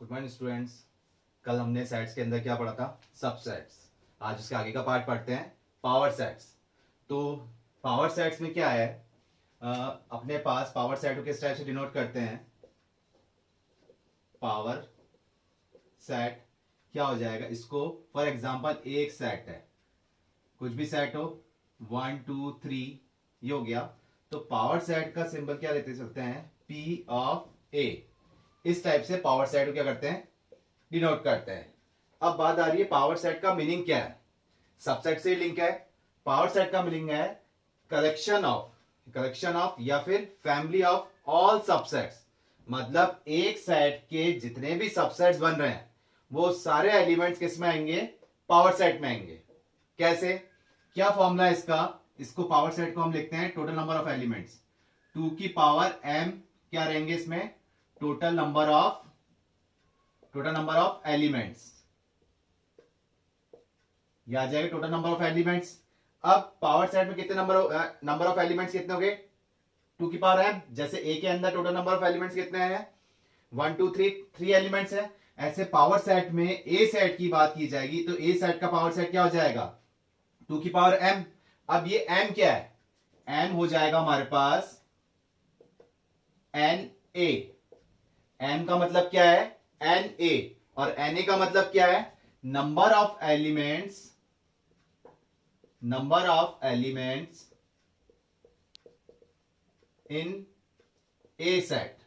Good morning students. कल हमने sets के अंदर क्या पढ़ा था? सबसेट्स। आज उसके आगे का पार्ट पढ़ते हैं, पावर सेट्स। तो पावर सेट्स में क्या है, अपने पास पावर सेट को किस टाइप से डिनोट करते हैं? पावर सेट क्या हो जाएगा इसको? फॉर एग्जांपल एक सेट है, कुछ भी सेट हो, 1 2 3 ये हो गया। तो पावर सेट का सिंबल क्या लेते चलते हैं? P of A। इस टाइप से पावर सेट को क्या करते हैं? डिनोट करते हैं। अब बात आ रही है पावर सेट का मीनिंग क्या है? सबसेट से लिंक है। पावर सेट का मीनिंग है कलेक्शन ऑफ या फिर फैमिली ऑफ ऑल सबसेट्स। मतलब एक सेट के जितने भी सबसेट्स बन रहे हैं वो सारे एलिमेंट्स किस में आएंगे? पावर सेट में आएंगे। कैसे? क्या फॉर्मूला है इसका? इसको पावर सेट को हम लिखते हैं टोटल नंबर ऑफ एलिमेंट्स 2 की पावर m। क्या रहेंगे इसमें? Total number of elements. यह आ जाएगा टोटल नंबर ऑफ एलिमेंट्स। अब पावर सेट में कितने नंबर ऑफ एलिमेंट्स कितने हो गए? 2 की पावर m। जैसे a के अंदर टोटल नंबर ऑफ एलिमेंट्स कितने हैं? 1 2 3 एलिमेंट्स है। ऐसे पावर सेट में a सेट की बात की जाएगी तो a सेट का पावर सेट क्या हो जाएगा? 2 की पावर m। अब ये m क्या है? m हो जाएगा हमारे पास NA। m का मतलब क्या है? NA। और NA का मतलब क्या है? Number of elements in A set.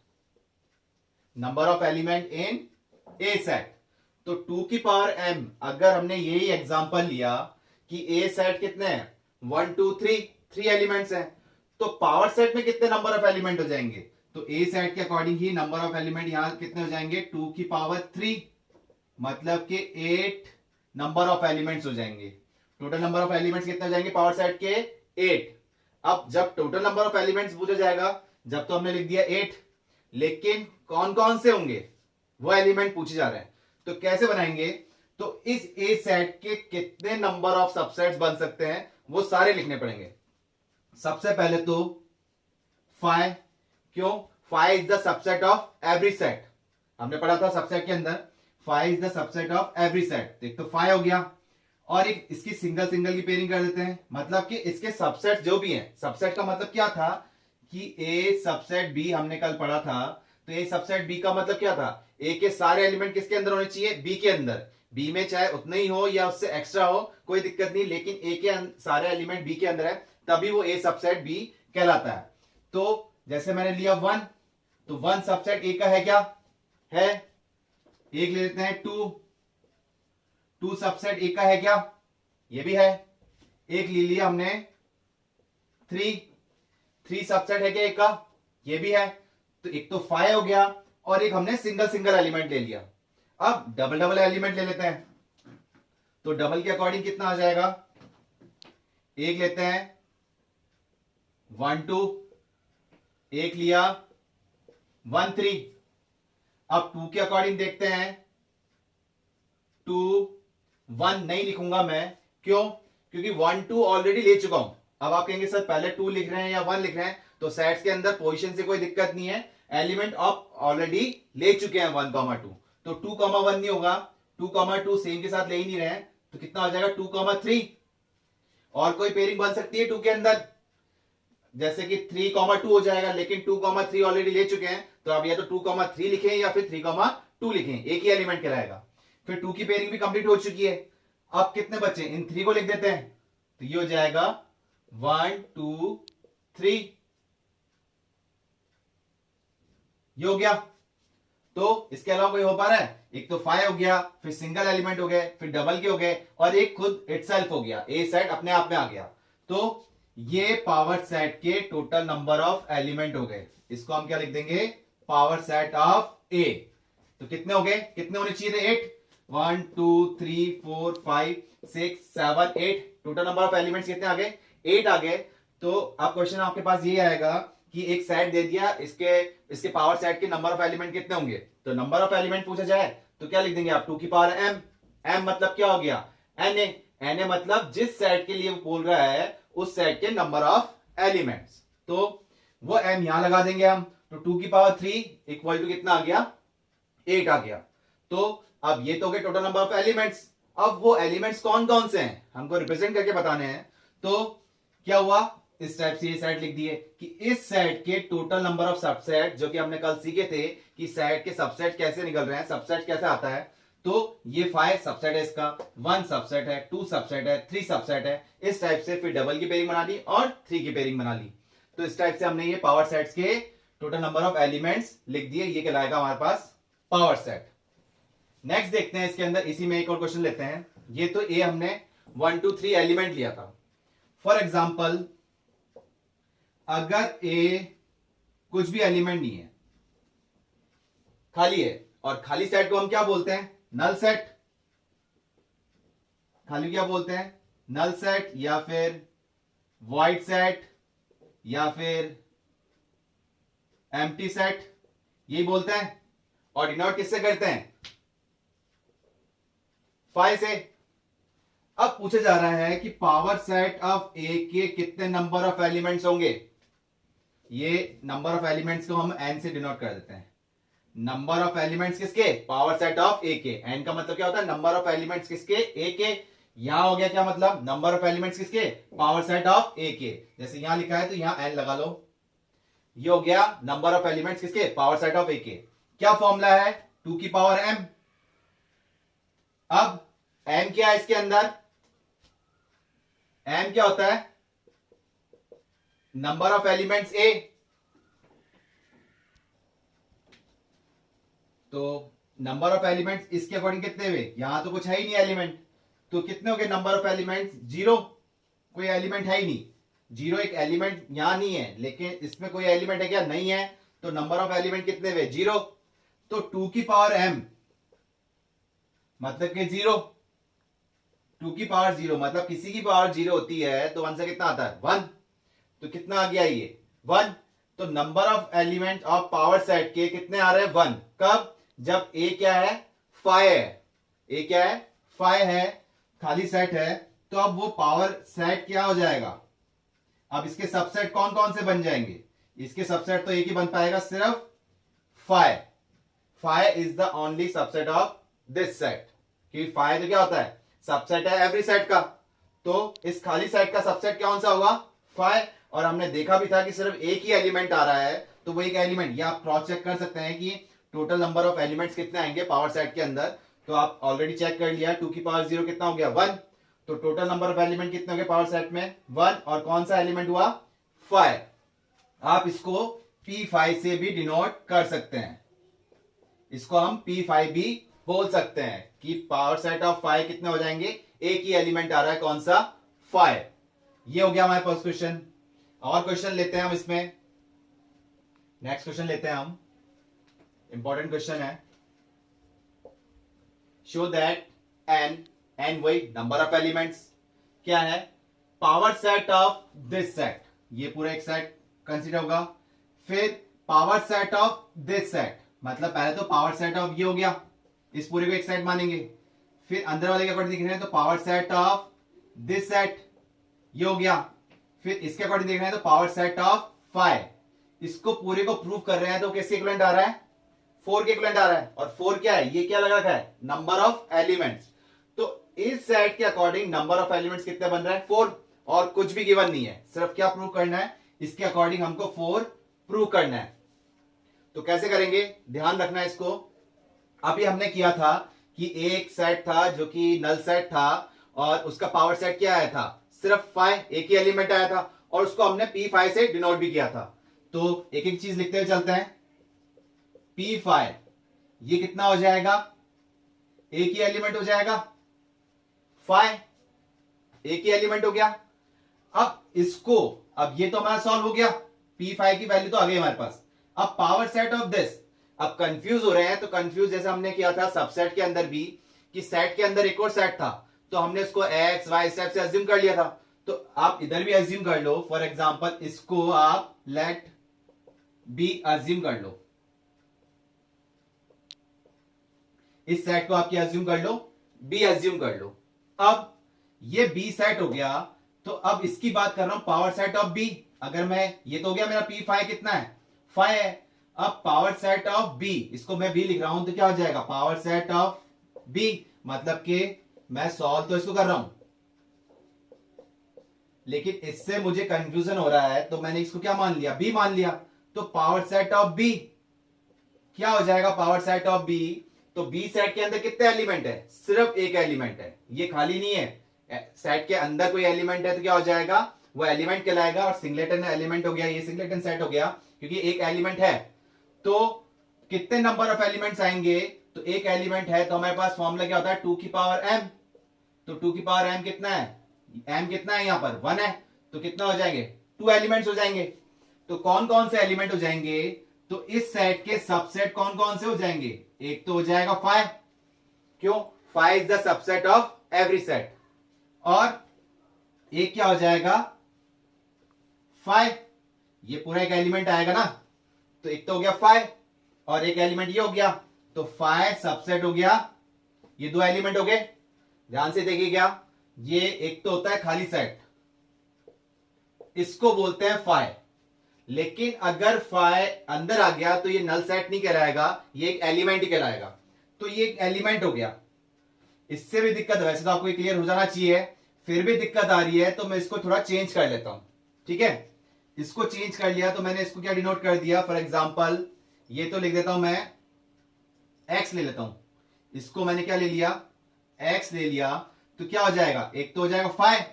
Number of element in A set. तो 2 की पावर m, अगर हमने यही एग्जांपल लिया कि A सेट कितने हैं? 1 2 3 एलिमेंट्स हैं, तो पावर सेट में कितने नंबर ऑफ एलिमेंट हो जाएंगे? तो A सेट के according he number of element यहां कितने हो जाएंगे? 2 की पावर 3, मतलब कि 8 नंबर ऑफ एलिमेंट्स हो जाएंगे। टोटल नंबर ऑफ एलिमेंट्स कितने हो जाएंगे पावर सेट के? 8। अब जब टोटल नंबर ऑफ एलिमेंट्स पूछा जाएगा, जब तो हमने लिख दिया 8, लेकिन कौन कौन से होंगे वो एलिमेंट पूछे जा रहे हैं। तो कैसे बनाएंगे? तो इस A सेट के कितने नंबर ऑफ सबसेट्स बन सकते हैं वो सारे लिखने पड़ेंगे। सबसे पहले तो 5। क्यों? 5 is the subset of every set. हमने पढ़ा था सबसेट के अंदर 5 is the subset of every set. एक तो 5 हो गया, और एक इसकी सिंगल की पेयरिंग कर देते हैं। मतलब कि इसके सबसेट जो भी हैं, सबसेट का मतलब क्या था कि A सबसेट B हमने कल पढ़ा था। तो A सबसेट B का मतलब क्या था? A के सारे एलिमेंट किसके अंदर होने चाहिए? B के अंदर। B में चाहे उतना ही हो या उससे एक्स्ट्रा हो, कोई दिक्कत नहीं, लेकिन A के सारे एलिमेंट B के अंदर है, तभी वो A सबसेट B कहलाता है। तो जैसे मैंने लिया 1, तो 1 सबसेट A का है क्या? है। एक ले लेते हैं 2 सबसेट A का है क्या? ये भी है। एक ले लिया हमने 3 सबसेट है क्या A का? ये भी है। तो एक तो 5 हो गया, और एक हमने सिंगल एलिमेंट ले लिया। अब डबल एलिमेंट ले लेते हैं। तो डबल के अकॉर्डिंग कितना आ जाएगा? एक लेते हैं 1 2, एक लिया 1 3। अब 2 के अकॉर्डिंग देखते हैं 2 1 नहीं लिखूंगा मैं। क्यों? क्योंकि 1 2 ऑलरेडी ले चुका हूं। अब आप कहेंगे सर पहले 2 लिख रहे हैं या 1 लिख रहे हैं, तो सेट्स के अंदर पोजीशन से कोई दिक्कत नहीं है, एलिमेंट आप ऑलरेडी ले चुके हैं 1 2। तो 2 1 नहीं होगा, 2 2 सेम के साथ ले ही नहीं रहे हैं, तो कितना हो जाएगा? 2 3। और कोई पेयरिंग बन सकती है 2 के अंदर, जैसे कि 3 2 हो जाएगा, लेकिन 2 3 ऑलरेडी ले चुके हैं, तो अब या तो 2 3 लिखें या फिर 3 2 लिखें, एक ही एलिमेंट कहलाएगा। फिर 2 की पेयरिंग भी कंप्लीट हो चुकी है। अब कितने बचे? इन 3 को लिख देते हैं, तो ये हो जाएगा 1 2 3। ये हो गया। तो इसके अलावा कोई हो पा रहा है? एक तो 5 हो गया, फिर सिंगल एलिमेंट हो गए, फिर डबल के हो गए, और एक खुद इटसेल्फ हो गया, A सेट अपने आप में आ गया। तो ये पावर सेट के टोटल नंबर ऑफ एलिमेंट हो गए। इसको हम क्या लिख देंगे? Power set of A। तो कितने हो गए? कितने होने चाहिए थे? 8। 1 2 3 4 5 6 7 8। टोटल नंबर ऑफ एलिमेंट्स कितने आ गए? 8 आ गए। तो अब क्वेश्चन आपके पास ये आएगा कि एक सेट दे दिया, इसके पावर सेट के नंबर ऑफ एलिमेंट कितने होंगे? तो नंबर ऑफ एलिमेंट पूछा जाए तो क्या लिख देंगे आप? 2 की पावर m। m मतलब क्या हो गया? Na मतलब जिस सेट के लिए वो बोल रहा है उस सेट के नंबर ऑफ एलिमेंट्स। तो वो m यहां लगा देंगे हम। तो 2 की पावर 3 इक्वल टू कितना आ गया? 8 आ गया। तो अब ये तो हो गए टोटल नंबर ऑफ एलिमेंट्स। अब वो एलिमेंट्स कौन कौन से हैं हमको रिप्रेजेंट करके बताने हैं। तो क्या हुआ, इस टाइप से ये सेट लिख दिए कि इस सेट के टोटल नंबर ऑफ सबसेट, जो कि हमने कल सीखे थे कि सेट के सबसेट कैसे निकल रहे हैं, सबसेट कैसे आता है। तो ये 5 सबसेट है, इसका 1 सबसेट है, 2 सबसेट है, 3 सबसेट है। इस टाइप से फिर डबल की पेयरिंग बना ली और 3 की पेयरिंग बना ली। तो इस टाइप से हमने ये पावर सेट्स के टोटल नंबर ऑफ एलिमेंट्स लिख दिए। ये कहलाएगा हमारे पास पावर सेट। नेक्स्ट देखते हैं इसके अंदर, इसी में एक और क्वेश्चन लेते हैं। ये तो ए हमने 1 2 3 एलिमेंट लिया था। फॉर एग्जाम्पल अगर ए कुछ भी एलिमेंट नहीं है, खाली है, और खाली सेट को हम क्या बोलते हैं, नल सेट। खाली क्या बोलते हैं, नल सेट, या फिर वॉइड सेट, या फिर एम्प्टी सेट, यही बोलते हैं। और डिनोट किससे करते हैं, 5 से। अब पूछा जा रहा है कि पावर सेट ऑफ ए के कितने नंबर ऑफ एलिमेंट्स होंगे। ये नंबर ऑफ एलिमेंट्स को हम एन से डिनोट कर देते हैं। नंबर ऑफ एलिमेंट्स किसके, पावर सेट ऑफ ए के। एन का मतलब क्या होता है, नंबर ऑफ एलिमेंट्स किसके, ए के। यहां हो गया क्या मतलब, नंबर ऑफ एलिमेंट्स किसके, पावर सेट ऑफ ए के। जैसे यहां लिखा है तो यहां एन लगा लो। ये हो गया नंबर ऑफ एलिमेंट्स किसके, पावर सेट ऑफ ए के। क्या फॉर्मूला है, 2 की पावर एम। अब एम क्या है इसके अंदर, एम क्या होता है, नंबर ऑफ एलिमेंट्स ए। तो नंबर ऑफ एलिमेंट्स इसके अकॉर्डिंग कितने हुए, यहां तो कुछ है ही नहीं एलिमेंट, तो कितने हो गए नंबर ऑफ एलिमेंट्स, 0। कोई एलिमेंट है ही नहीं, 0 एक एलिमेंट यहां नहीं है, लेकिन इसमें कोई एलिमेंट है क्या, नहीं है। तो नंबर ऑफ एलिमेंट कितने हुए, 0। तो 2 की पावर m मतलब कि 0। 2 की पावर 0 मतलब किसी की पावर 0 होती है तो 1 से कितना आता है, 1। तो कितना आ गया ये, 1। तो number of element of power set के कितने आ रहे हैं, 1। कब, जब ए क्या है, 5 है। ए क्या है, 5 है, खाली सेट है। तो अब वो पावर सेट क्या हो जाएगा, अब इसके सबसेट कौन कौन से बन जाएंगे, इसके सबसेट तो एक ही बन पाएगा, सिर्फ 5। 5 is the only subset of this set. कि 5 तो क्या होता है, सबसेट है एवरी सेट का। तो इस खाली सेट का सबसेट कौन सा होगा, 5। और हमने देखा भी था कि सिर्फ एक ही एलिमेंट आ रहा है, तो वो एक एलिमेंट, या आप क्रॉस चेक कर सकते हैं कि टोटल नंबर ऑफ एलिमेंट्स कितने आएंगे पावर सेट के अंदर। तो आप ऑलरेडी चेक कर लिया, 2 की पावर 0 कितना हो गया, 1। तो टोटल नंबर ऑफ एलिमेंट कितने हो गए पावर सेट में, 1। और कौन सा एलिमेंट हुआ, 5। आप इसको P5 से भी डिनोट कर सकते हैं, इसको हम P5 भी बोल सकते हैं कि पावर सेट ऑफ 5 कितने हो जाएंगे, एक ही एलिमेंट आ रहा है, कौन सा, 5। ये हो गया हमारे पास क्वेश्चन। और क्वेश्चन लेते हैं हम इसमें, नेक्स्ट क्वेश्चन लेते हैं हम, इंपॉर्टेंट क्वेश्चन है। शो दैट एन वही नंबर ऑफ एलिमेंट्स, क्या है, power set of this set, ये पूरा एक सेट कंसीडर होगा। फिर power set of this set, मतलब पहले तो पावर सेट ऑफ ये हो गया, इस पूरे को एक सेट मानेंगे। फिर अंदर वाले के अकॉर्डिंग दिख रहे हैं तो power set of this set, ये हो गया। फिर इसके अकॉर्डिंग देख रहे हैं तो पावर सेट ऑफ 5। इसको पूरे को प्रूव कर रहे हैं तो किसके इक्विवेलेंट आ रहा है, 4 के इक्विवेलेंट आ रहा है। और 4 क्या है, ये क्या लगा रखा है, नंबर ऑफ एलिमेंट्स। तो इस सेट के अकॉर्डिंग नंबर ऑफ एलिमेंट्स कितने बन रहे हैं, 4। और कुछ भी गिवन नहीं है, सिर्फ क्या प्रूव करना है, इसके अकॉर्डिंग हमको 4 प्रूव करना है। तो कैसे करेंगे, ध्यान रखना है इसको। अभी हमने किया था कि एक सेट था जो कि नल सेट था, और उसका पावर सेट क्या आया था, सिर्फ 5, एक ही एलिमेंट आया था, और उसको हमने P5 से डिनोट भी किया था। तो एक एक चीज लिखते हुए चलते हैं। P5 ये कितना हो जाएगा, एक ही एलिमेंट हो जाएगा, 5 एक ही एलिमेंट हो गया। अब इसको, अब ये तो हमारा सॉल्व हो गया, P5 की वैल्यू तो आ गई हमारे पास। अब पावर सेट ऑफ दिस, अब कंफ्यूज हो रहे हैं तो कंफ्यूज जैसे हमने किया था सबसेट के अंदर भी, कि सेट के अंदर एक और सेट था, तो हमने इसको एक्स वाई स्टेप से अज्यूम कर लिया था। तो आप इधर भी अज्यूम कर लो, फॉर एग्जांपल इसको आप लेट बी अज्यूम कर लो, इस सेट को आप क्या अज्यूम कर लो, बी अज्यूम कर लो। अब ये बी सेट हो गया, तो अब इसकी बात कर रहा हूं पावर सेट ऑफ बी। अगर मैं, ये तो हो गया मेरा P5 कितना है, 5 है। अब पावर सेट ऑफ बी, इसको मैं बी लिख रहा हूं तो क्या हो जाएगा, पावर सेट ऑफ बी, मतलब कि मैं सॉल्व तो इसको कर रहा हूं लेकिन इससे मुझे कंफ्यूजन हो रहा है, तो मैंने इसको क्या मान लिया, बी मान लिया। तो पावर सेट ऑफ बी क्या हो जाएगा, पावर सेट ऑफ बी, तो बी सेट के अंदर कितने एलिमेंट है, सिर्फ एक एलिमेंट है, ये खाली नहीं है, सेट के अंदर कोई एलिमेंट है तो क्या हो जाएगा, वो एलिमेंट कहलाएगा। और सिंगलेटन एलिमेंट हो गया, ये सिंगलेटन सेट हो गया क्योंकि एक एलिमेंट है। तो कितने नंबर ऑफ एलिमेंट्स आएंगे, तो एक एलिमेंट है तो हमारे पास फॉर्मूला क्या होता है, 2 की पावर m। तो 2 की पावर m कितना है, m कितना है, यहां पर 1 है, तो कितना हो जाएंगे, 2 एलिमेंट्स हो जाएंगे। तो कौन कौन से एलिमेंट हो जाएंगे, तो इस सेट के सबसेट कौन कौन से हो जाएंगे, एक तो हो जाएगा 5, क्यों, 5 is the subset of every set, और एक क्या हो जाएगा 5, ये पूरा एक एलिमेंट आएगा ना, तो एक तो हो गया 5 और एक एलिमेंट ये हो गया, तो 5 सबसेट हो गया, ये 2 एलिमेंट हो गए। ध्यान से देखिएगा, ये एक तो होता है खाली सेट, इसको बोलते हैं 5, लेकिन अगर 5 अंदर आ गया तो ये नल सेट नहीं कहलाएगा, ये एक एलिमेंट ही कहलाएगा। तो ये एक एलिमेंट हो गया। इससे भी दिक्कत, वैसे तो आपको क्लियर हो जाना चाहिए, फिर भी दिक्कत आ रही है तो मैं इसको थोड़ा चेंज कर लेता हूं, ठीक है। इसको चेंज कर लिया तो मैंने इसको क्या डिनोट कर दिया, फॉर एग्जांपल ये तो लिख देता हूं मैं, x ले लेता हूं, इसको मैंने क्या ले लिया, x ले लिया, तो क्या हो जाएगा, एक तो हो जाएगा 5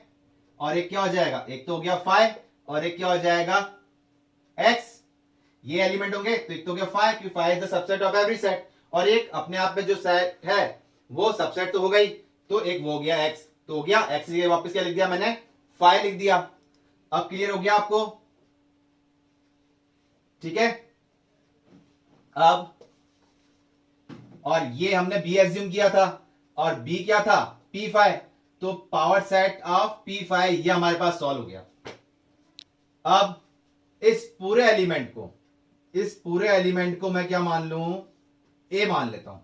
और एक क्या हो जाएगा, एक तो हो गया 5 और एक क्या हो जाएगा x, ये एलिमेंट होंगे, तो एक तो हो गया 5 क्योंकि 5 is the subset of every set, और एक अपने आप में जो सेट है वो सबसेट तो हो गई, तो एक वो हो गया x, तो हो गया x, ये वापस क्या लिख दिया मैंने, 5 लिख दिया। अब क्लियर हो गया आपको, ठीक है। अब और ये हमने b एज्यूम किया था और b क्या था, p5, तो पावर सेट ऑफ p5 ये हमारे पास सॉल्व हो गया। अब इस पूरे एलिमेंट को मैं क्या मान लूं, a मान लेता हूं,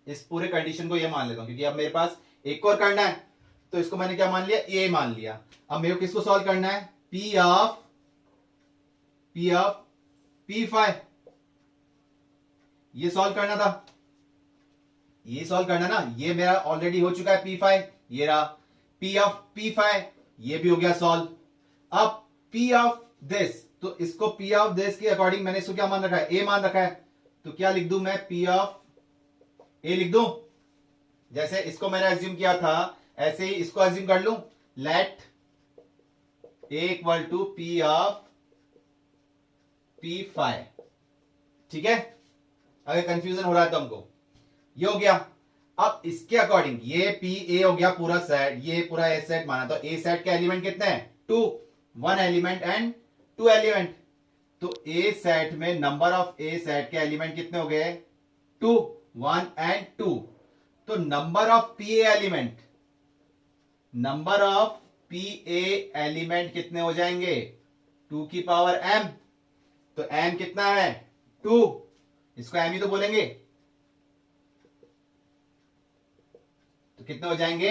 इस पूरे कंडीशन को ये मान लेता हूं क्योंकि अब मेरे पास एक और करना है, तो इसको मैंने क्या मान लिया, a मान लिया। अब मेरे को किसको सॉल्व करना है, p ऑफ p5, ये सॉल्व करना था, ये सॉल्व करना ना, ये मेरा ऑलरेडी हो चुका है p5, ये रहा p ऑफ p5, ये भी हो गया सॉल्व। अब p ऑफ दिस, तो इसको p ऑफ दिस के अकॉर्डिंग मैंने इसको क्या मान रखा है, a मान रखा है, तो क्या लिख दूं मैं, p ऑफ a लिख दूं, जैसे इसको मैंने एज्यूम किया था ऐसे ही इसको एज्यूम कर लूं, let a equal to p of p5, ठीक है। अगर कंफ्यूजन हो रहा है तो हमको ये हो गया। अब इसके अकॉर्डिंग ये पी ए हो गया पूरा सेट, ये पूरा ए सेट माना, तो ए सेट के एलिमेंट कितने हैं, 2, 1 एलिमेंट एंड 2 एलिमेंट, तो ए सेट में नंबर ऑफ ए सेट के एलिमेंट कितने हो गए, 2, 1 एंड 2, तो number of P A element कितने हो जाएंगे, 2 की पावर m, तो m कितना है 2, इसको m ही तो बोलेंगे, तो कितने हो जाएंगे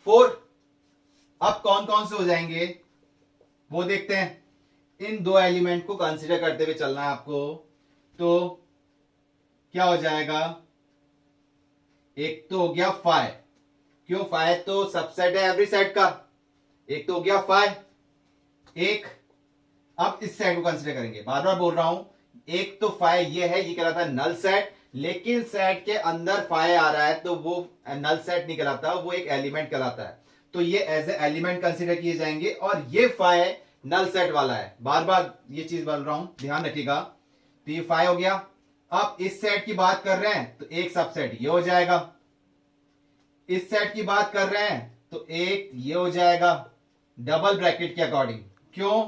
4। अब कौन कौन से हो जाएंगे वो देखते हैं, इन 2 एलिमेंट को कंसीडर करते हुए चलना है आपको। तो क्या हो जाएगा, एक तो हो गया 5, क्यों 5 तो सबसेट है एवरी सेट का, एक तो हो गया 5, एक अब इस सेट को कंसीडर करेंगे, बार बार बोल रहा हूं, एक तो 5 ये है, ये कहलाता है नल सेट, लेकिन सेट के अंदर 5 आ रहा है तो वो नल सेट नहीं कहलाता, वो एक एलिमेंट कहलाता है, तो ये एज ए एलिमेंट कंसीडर किए जाएंगे, और ये 5 नल सेट वाला है, बार बार ये चीज बोल रहा हूं, ध्यान रखिएगा। तो ये 5 हो गया। अब इस सेट की बात कर रहे हैं तो एक सबसेट ये हो जाएगा, इस सेट की बात कर रहे हैं तो एक ये हो जाएगा, डबल ब्रैकेट के अकॉर्डिंग, क्यों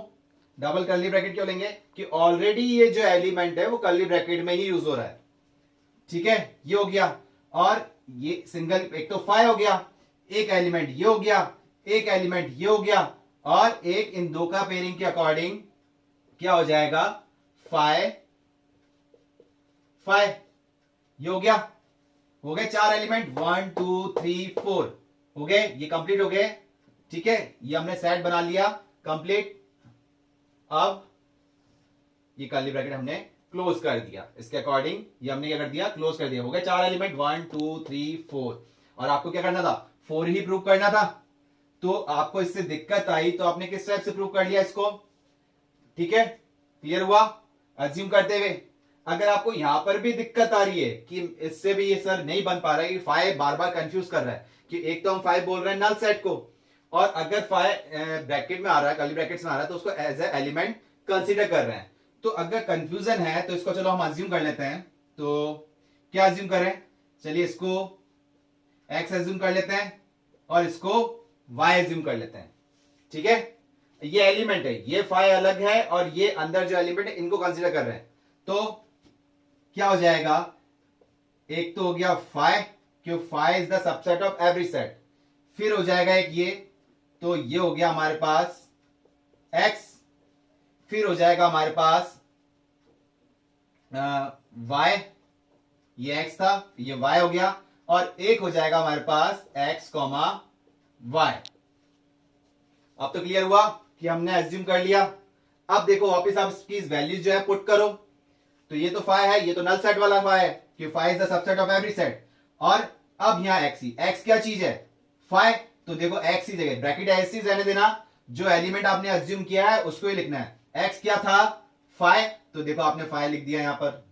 डबल कर्ली ब्रैकेट क्यों लेंगे, कि ऑलरेडी ये जो एलिमेंट है वो कर्ली ब्रैकेट में ही यूज हो रहा है, ठीक है, ये हो गया। और ये सिंगल, एक तो 5 हो गया, एक एलिमेंट ये हो गया, एक एलिमेंट ये हो गया, और एक इन 2 का पेयरिंग के अकॉर्डिंग क्या हो जाएगा 5, 5, ये हो गया, 4 एलिमेंट, 1 2 3 4 हो गए, ये कंप्लीट हो गए, ठीक है, ये हमने सेट बना लिया कंप्लीट। अब ये कर्ली ब्रैकेट हमने क्लोज कर दिया। इसके अकॉर्डिंग ये हमने क्या कर दिया, क्लोज कर दिया। हो गया 4 एलिमेंट, 1 2 3 4। और आपको क्या करना था, 4 ही प्रूव करना था। तो आपको इससे दिक्कत आई तो आपने किस टाइप से प्रूव कर लिया इसको, ठीक है, क्लियर हुआ। अज्यूम करते हुए अगर आपको यहां पर भी दिक्कत आ रही है कि इससे भी ये सर नहीं बन पा रहा है, कि फाइव बार बार कंफ्यूज कर रहा है कि एक तो हम फाइव बोल रहे हैं नल सेट को, और अगर फाइव ब्रैकेट में आ रहा है, कर्ली ब्रैकेट्स में आ रहा है, तो उसको एज ए एलिमेंट कंसीडर कर रहे हैं। तो अगर कंफ्यूजन है तो इसको चलो हम अज्यूम कर लेते हैं। तो क्या अज्यूम करें, चलिए इसको एक्स अज्यूम कर लेते हैं और इसको वाई अज्यूम कर लेते हैं, ठीक है। ये एलिमेंट है, ये फाइव अलग है और ये अंदर जो एलिमेंट है इनको कंसीडर कर रहे हैं। तो क्या हो जाएगा, एक तो हो गया फाइव, क्यों five is the subset of every set. फिर हो जाएगा एक ये, तो ये हो गया हमारे पास एक्स। फिर हो जाएगा हमारे पास वाई, ये एक्स था, ये वाई हो गया, और एक हो जाएगा हमारे पास एक्स कॉमा वाई। अब तो क्लियर हुआ कि हमने एज्यूम कर लिया। अब देखो वापस आप इसकी वैल्यूज जो है पुट करो। तो ये तो फाइव है, ये तो नल सेट वाला फाइव है कि five is the subset of every set. और अब यहां एक्स ही, एक्स क्या चीज है, फाइव। तो देखो एक्स ही जगह ब्रैकेट ऐसी रहने देना, जो एलिमेंट आपने अज्यूम किया है उसको ही लिखना है। एक्स क्या था, फाइव, तो देखो आपने फाइव लिख दिया यहां पर।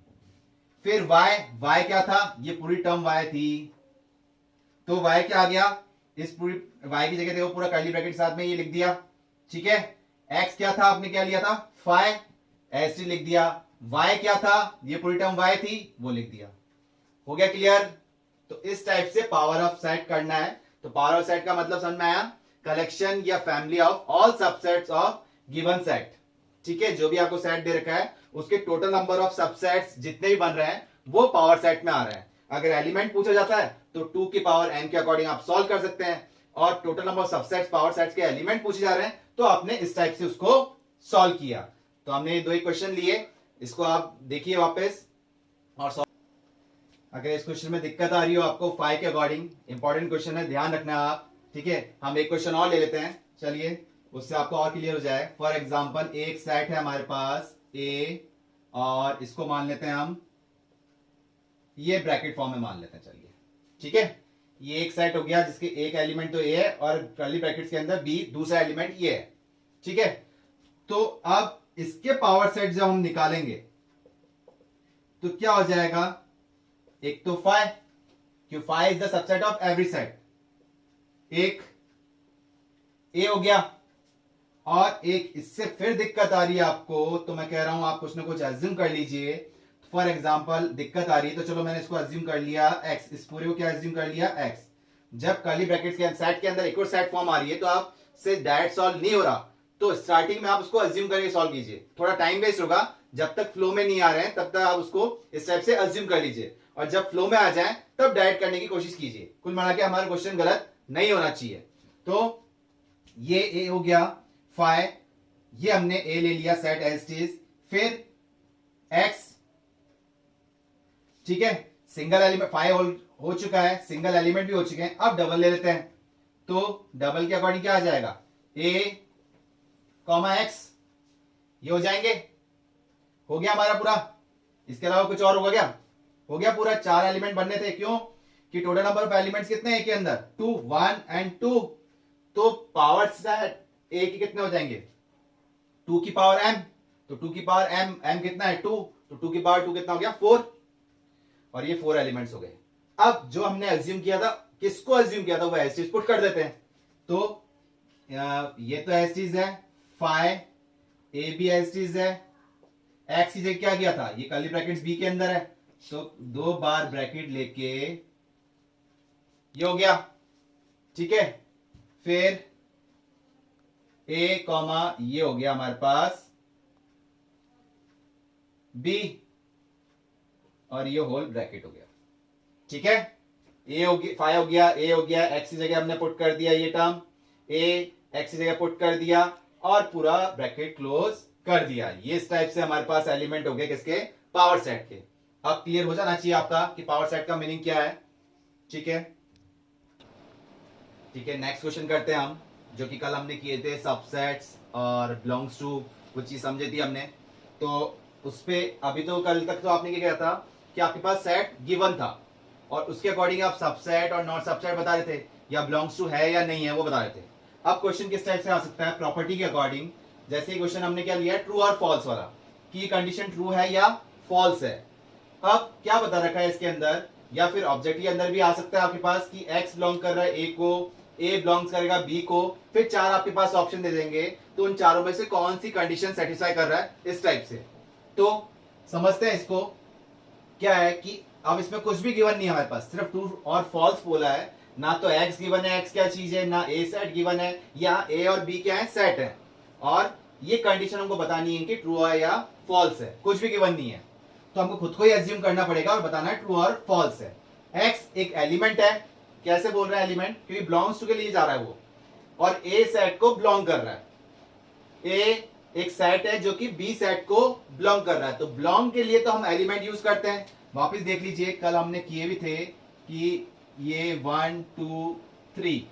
फिर वाई, वाई क्या था, ये पूरी टर्म वाई थी, तो वाई क्या आ गया, इस पूरी वाई की जगह देखो पूरा कर्ली ब्रैकेट साथ में ये लिख दिया, ठीक है। एक्स क्या था, आपने क्या लिया था, फाइव, ऐसे लिख दिया। वाई क्या था, ये पूरी टर्म वाई थी, वो लिख दिया। हो गया क्लियर। तो इस टाइप से पावर ऑफ सेट करना है। तो पावर ऑफ सेट का मतलब समझ में आया, कलेक्शन या family of all subsets of given set, ठीक है। जो भी आपको सेट दे रखा है उसके टोटल नंबर ऑफ सबसेट्स जितने भी बन रहे हैं वो पावर सेट में आ रहे हैं। अगर एलिमेंट पूछा जाता है तो 2 की पावर n के अकॉर्डिंग आप सॉल्व कर सकते हैं, और total number of subsets power sets के एलिमेंट पूछे जा रहे हैं तो आपने इस टाइप से उसको सॉल्व किया। तो हमने दो ही क्वेश्चन लिए, इसको आप देखिए वापस और सॉल्व। अगर इस क्वेश्चन में दिक्कत आ रही हो आपको फाइव के अकॉर्डिंग, इंपॉर्टेंट क्वेश्चन है, ध्यान रखना आप, ठीक है। हम एक क्वेश्चन और ले लेते हैं, चलिए, उससे आपको और क्लियर हो जाए। फॉर एग्जाम्पल एक सेट है हमारे पास ए, और इसको मान लेते हैं हम, ये ब्रैकेट फॉर्म में मान लेते हैं, चलिए, ठीक है। ये एक सेट हो गया जिसके एक एलिमेंट तो ए है और कर्ली ब्रैकेट्स के अंदर बी, दूसरा एलिमेंट ये है, ठीक है। तो अब इसके पावर सेट जब हम निकालेंगे तो क्या हो जाएगा, एक तो फाइव, क्यों five is the subset of every set, एक ए हो गया, और एक इससे फिर दिक्कत आ रही है आपको, तो मैं कह रहा हूं आप कुछ ना कुछ अज्यूम कर लीजिए। फॉर एग्जाम्पल दिक्कत आ रही है, तो चलो मैंने इसको अज्यूम कर लिया एक्स, इस पूरे को क्या अज्यूम कर लिया एक्स। जब कर्ली ब्रैकेट्स के सेट के अंदर एक और सेट फॉर्म आ रही है तो आप से डायरेक्ट सॉल्व नहीं हो रहा, तो स्टार्टिंग में आप उसको अज्यूम करके सॉल्व कीजिए, थोड़ा टाइम वेस्ट होगा। जब तक फ्लो में नहीं आ रहे हैं तब तक आप उसको इस टाइप से अज्यूम कर लीजिए, और जब फ्लो में आ जाए तब डायरेक्ट करने की कोशिश कीजिए। कुल मिला के हमारा क्वेश्चन गलत नहीं होना चाहिए। तो ये ए हो गया फाइव, ये हमने ए ले लिया सेट एज इट इज, फिर एक्स, ठीक है। सिंगल एलिमेंट फाइव हो चुका है, सिंगल एलिमेंट भी हो चुके हैं, अब डबल ले लेते हैं। तो डबल के अकॉर्डिंग क्या आ जाएगा, ए कॉमा एक्स, ये हो जाएंगे। हो गया हमारा पूरा, इसके अलावा कुछ और होगा क्या, हो गया पूरा। 4 एलिमेंट बनने थे, क्यों कि टोटल नंबर ऑफ एलिमेंट्स कितने हैं के अंदर, 2, 1 एंड 2। तो पावर सेट ए के कितने हो जाएंगे, 2 की पावर m, तो 2 की पावर m कितना है 2, तो 2 की पावर 2 कितना हो गया 4, और ये 4 एलिमेंट्स हो गए। अब जो हमने अज्यूम किया था, किसको अज्यूम किया था, वो एज इट इज पुट कर देते हैं। तो ये तो एज इट इज है, five, A B as it is है, एक्स की जगह क्या किया था, ये कर्ली ब्रैकेट्स बी के अंदर है, तो 2 बार ब्रैकेट लेके ये हो गया, ठीक है। फिर ए कॉमा ये हो गया हमारे पास बी, और ये होल ब्रैकेट हो गया, ठीक है। ए हो गया, फाइव हो गया, ए हो गया, एक्स की जगह हमने पुट कर दिया ये टर्म, ए एक्स की जगह पुट कर दिया, और पूरा ब्रैकेट क्लोज कर दिया। ये इस टाइप से हमारे पास एलिमेंट हो गए किसके, पावर सेट के। अब क्लियर हो जाना चाहिए आपका कि पावर सेट का मीनिंग क्या है, ठीक है। ठीक है, नेक्स्ट क्वेश्चन करते हैं हम, जो कि कल हमने किए थे सबसेट्स और बिलोंग्स टू, कुछ चीज समझे थी हमने। तो उस पे अभी तो कल तक तो आपने क्या किया था कि आपके पास सेट गिवन था और उसके अकॉर्डिंग आप सबसेट और नॉट सबसेट बता रहे थे या बिलोंग्स टू है या नहीं है वो बता रहे थे। अब क्वेश्चन किस टाइप से आ सकता है, प्रॉपर्टी के अकॉर्डिंग। जैसे क्वेश्चन हमने क्या लिया है, ट्रू और फॉल्स वाला, कि कंडीशन ट्रू है या फॉल्स है। अब क्या बता रखा है इसके अंदर, या फिर ऑब्जेक्ट के अंदर भी आ सकता है आपके पास कि x बिलोंग कर रहा है a को, a बिलोंग्स करेगा b को, फिर चार आपके पास ऑप्शन दे देंगे, तो उन चारों में से कौन सी कंडीशन सेटिस्फाई कर रहा है, इस टाइप से। तो समझते हैं इसको। क्या है कि अब इसमें कुछ भी गिवन नहीं है हमारे पास, सिर्फ ट्रू और फॉल्स बोला है, ना तो x गिवन है, x क्या चीज है, ना a सेट गिवन है, या a और b क्या है, सेट है, और ये कंडीशन हमको बतानी है कि ट्रू है या फॉल्स है, कुछ भी गिवन नहीं है। तो हमको खुद को ही एज्यूम करना पड़ेगा और बताना है ट्रू और फॉल्स है। x एक एलिमेंट है, कैसे बोल रहा है एलिमेंट, क्योंकि बिलोंग्स टू के लिए जा रहा है वो, और a सेट को बिलोंग कर रहा है। a एक सेट है जो कि b सेट को बिलोंग कर रहा है, तो बिलोंग के लिए तो हम एलिमेंट यूज करते हैं। वापस देख लीजिए, कल हमने किए भी थे कि ये 1 2 3